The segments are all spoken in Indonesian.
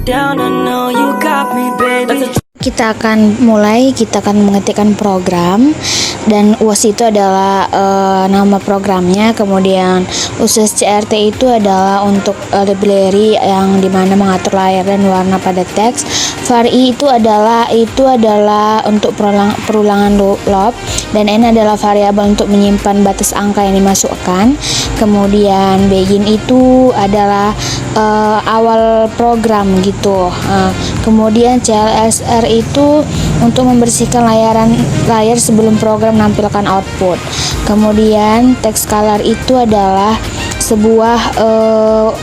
down, I know you got me, baby. Kita akan mengetikkan program, dan UAS itu adalah nama programnya. Kemudian uses CRT itu adalah untuk library yang dimana mengatur layar dan warna pada teks. var i itu adalah untuk perulangan loop, dan n adalah variabel untuk menyimpan batas angka yang dimasukkan. Kemudian begin itu adalah awal program gitu. Kemudian CLSR itu untuk membersihkan layar sebelum program menampilkan output. Kemudian text color itu adalah sebuah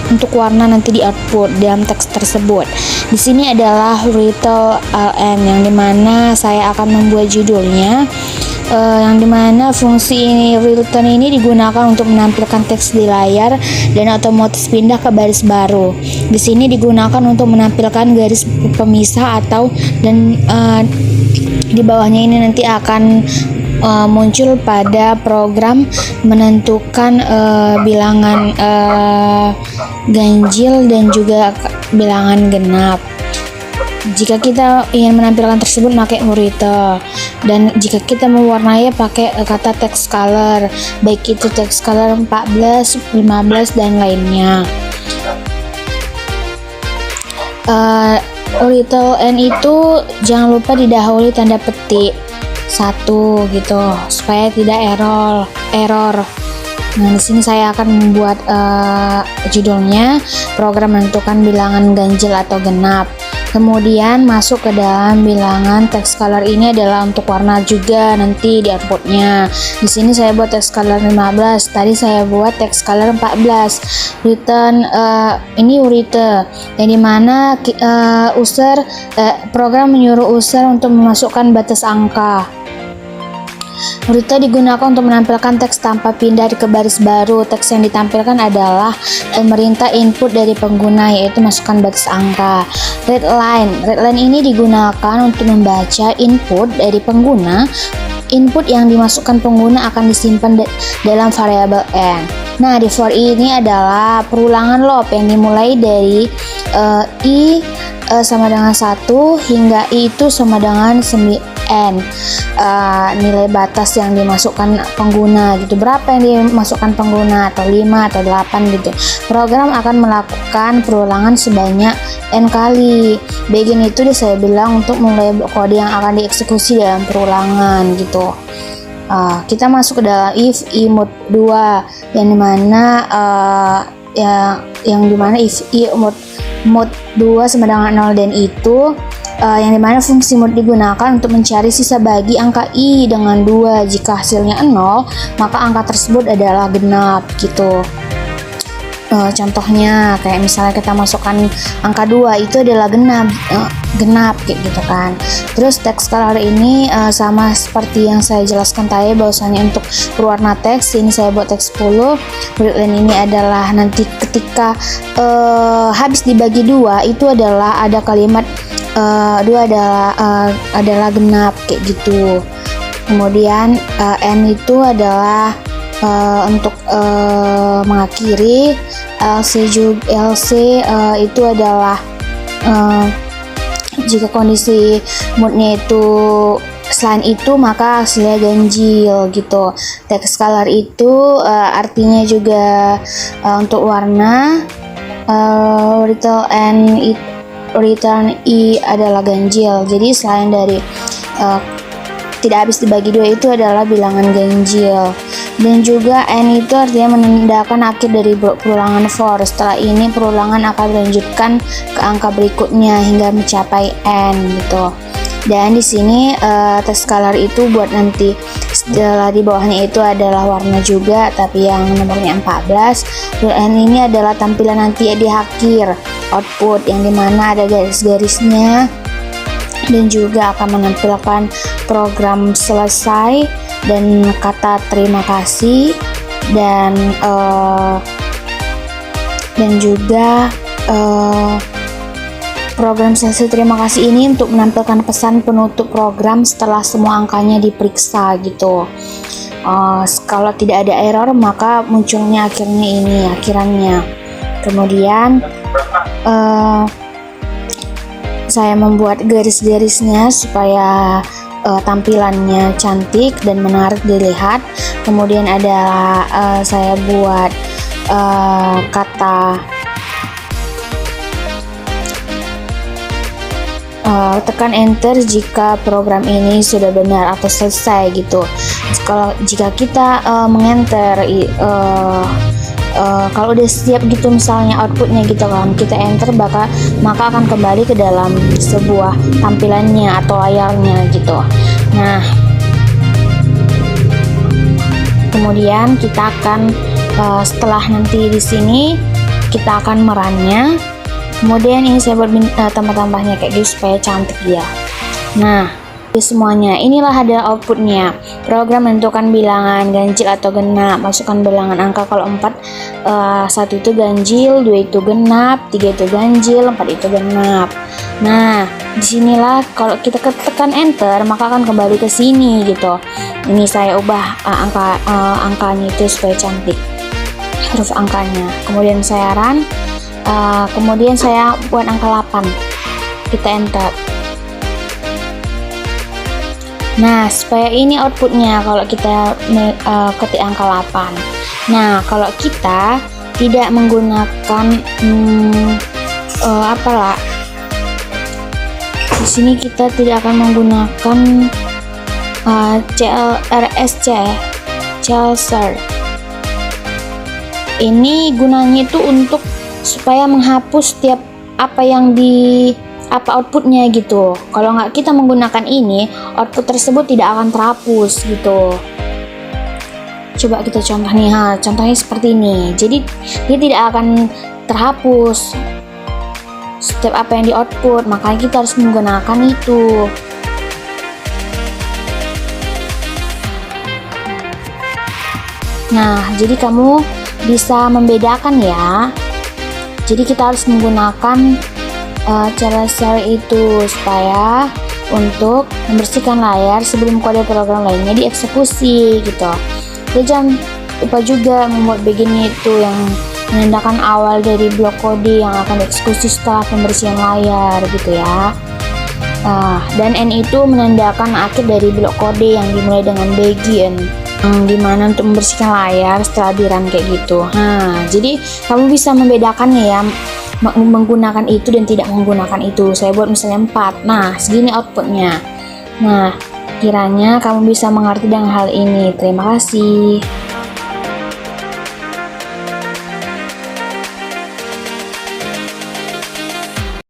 untuk warna nanti di output dalam teks tersebut. Di sini adalah Retail LN yang dimana saya akan membuat judulnya, yang dimana fungsi return ini digunakan untuk menampilkan teks di layar dan otomatis pindah ke baris baru. Di sini digunakan untuk menampilkan garis pemisah dan di bawahnya ini nanti akan muncul pada program menentukan bilangan ganjil dan juga bilangan genap. Jika kita ingin menampilkan tersebut pakai Murito, dan jika kita mewarnai pakai kata text color, baik itu text color 14, 15 dan lainnya. Little n itu jangan lupa didahului tanda petik 1 gitu supaya tidak error. Nah, di sini saya akan membuat judulnya program menentukan bilangan ganjil atau genap. Kemudian masuk ke dalam bilangan text color ini adalah untuk warna juga nanti di outputnya. Di sini saya buat text color 15, tadi saya buat text color 14. Return ini urite, yang dimana program menyuruh user untuk memasukkan batas angka. Urite digunakan untuk menampilkan teks tanpa pindah ke baris baru. Teks yang ditampilkan adalah merintah input dari pengguna, yaitu masukkan batas angka. Readline ini digunakan untuk membaca input dari pengguna. Input yang dimasukkan pengguna akan disimpan dalam variabel n. Nah, di for i ini adalah perulangan loop yang dimulai dari i sama dengan 1 hingga i itu sama dengan 9. Nilai batas yang dimasukkan pengguna gitu, berapa yang dimasukkan pengguna, atau 5 atau 8 gitu. Program akan melakukan perulangan sebanyak n kali. Begin itu saya bilang untuk mulai kode yang akan dieksekusi dalam perulangan gitu. Kita masuk ke dalam if i mod 2 yang dimana if i mod 2 sama dengan 0 dan itu yang dimana fungsi mod digunakan untuk mencari sisa bagi angka i dengan 2. Jika hasilnya 0, maka angka tersebut adalah genap gitu. Contohnya kayak misalnya kita masukkan angka 2 itu adalah genap kayak gitu kan. Terus text color ini sama seperti yang saya jelaskan tadi, bahwasanya untuk berwarna teks ini saya buat teks 10. Readline ini adalah nanti ketika habis dibagi 2 itu adalah ada kalimat 2 adalah genap kayak gitu. Kemudian n itu adalah untuk mengakhiri. LC itu adalah jika kondisi moodnya itu selain itu maka hasilnya ganjil gitu. Text color itu artinya juga untuk warna. Return i adalah ganjil. Jadi selain dari tidak habis dibagi 2 itu adalah bilangan ganjil. Dan juga n itu artinya menandakan akhir dari perulangan for. Setelah ini perulangan akan dilanjutkan ke angka berikutnya hingga mencapai n gitu. Dan di sini text color itu buat nanti setelah di bawahnya itu adalah warna juga, tapi yang nomornya 14. Dan ini adalah tampilan nanti di akhir output yang dimana ada garis-garisnya, dan juga akan menampilkan program selesai dan kata terima kasih, dan juga program selesai terima kasih ini untuk menampilkan pesan penutup program setelah semua angkanya diperiksa gitu. Kalau tidak ada error maka munculnya akhirannya. Kemudian saya membuat garis-garisnya supaya tampilannya cantik dan menarik dilihat. Kemudian adalah saya buat kata tekan enter jika program ini sudah benar atau selesai gitu. Jika kita mengenter kalau udah siap gitu misalnya outputnya gitu kan, kita enter maka akan kembali ke dalam sebuah tampilannya atau layarnya gitu. Nah, kemudian kita akan setelah nanti di sini kita akan merannya. Kemudian ini saya buat tambah-tambahnya kayak gitu supaya cantik dia. Nah, semuanya inilah adalah outputnya. Program menentukan bilangan ganjil atau genap. Masukkan bilangan angka. Kalau 4 1 itu ganjil, 2 itu genap, 3 itu ganjil, 4 itu genap. Nah, disinilah kalau kita tekan enter maka akan kembali ke sini gitu. Ini saya ubah angkanya itu supaya cantik, huruf angkanya. Kemudian saya run. Kemudian saya buat angka 8, kita enter. Nah, supaya ini outputnya kalau kita ketik angka 8. Nah, kalau kita tidak menggunakan di sini kita tidak akan menggunakan CLRSC, CLSR. Ini gunanya itu untuk supaya menghapus setiap outputnya gitu. Kalau nggak kita menggunakan ini, output tersebut tidak akan terhapus gitu. Coba kita contoh nih, contohnya seperti ini. Jadi dia tidak akan terhapus setiap apa yang di output, makanya kita harus menggunakan itu. Nah, jadi kamu bisa membedakan ya. Jadi kita harus menggunakan cara share itu supaya untuk membersihkan layar sebelum kode program lainnya dieksekusi gitu. Jadi jangan lupa juga membuat bagiannya itu yang menandakan awal dari blok kode yang akan dieksekusi setelah pembersihan layar gitu ya. Dan N itu menandakan akhir dari blok kode yang dimulai dengan bagian dimana untuk membersihkan layar setelah di run kayak gitu. Nah, jadi kamu bisa membedakannya ya, menggunakan itu dan tidak menggunakan itu. Saya buat misalnya 4. Nah, segini outputnya. Nah, kiranya kamu bisa mengerti dengan hal ini. Terima kasih.